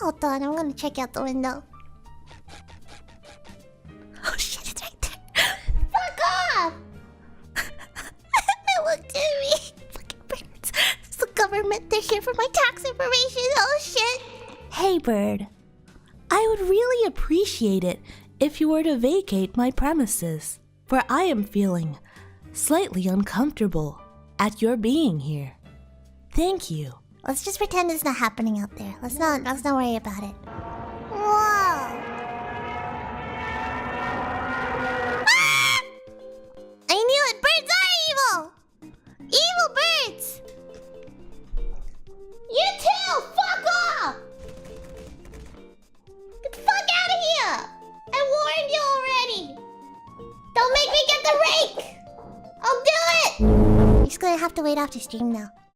Hold on, I'm gonna check out the window. Oh shit, it's right there. Fuck off! It looked at me. Fucking birds. It's the government. They're here for my tax information. Oh shit. Hey, bird. I would really appreciate it if you were to vacate my premises, for I am feeling slightly uncomfortable at your being here. Thank you. Let's just pretend it's not happening out there. Let's not worry about it. Whoa! Ah! I knew it! Birds are evil! Evil birds! You too! Fuck off! Get the fuck out of here! I warned you already! Don't make me get the rake! I'll do it! You're just gonna have to wait after stream now.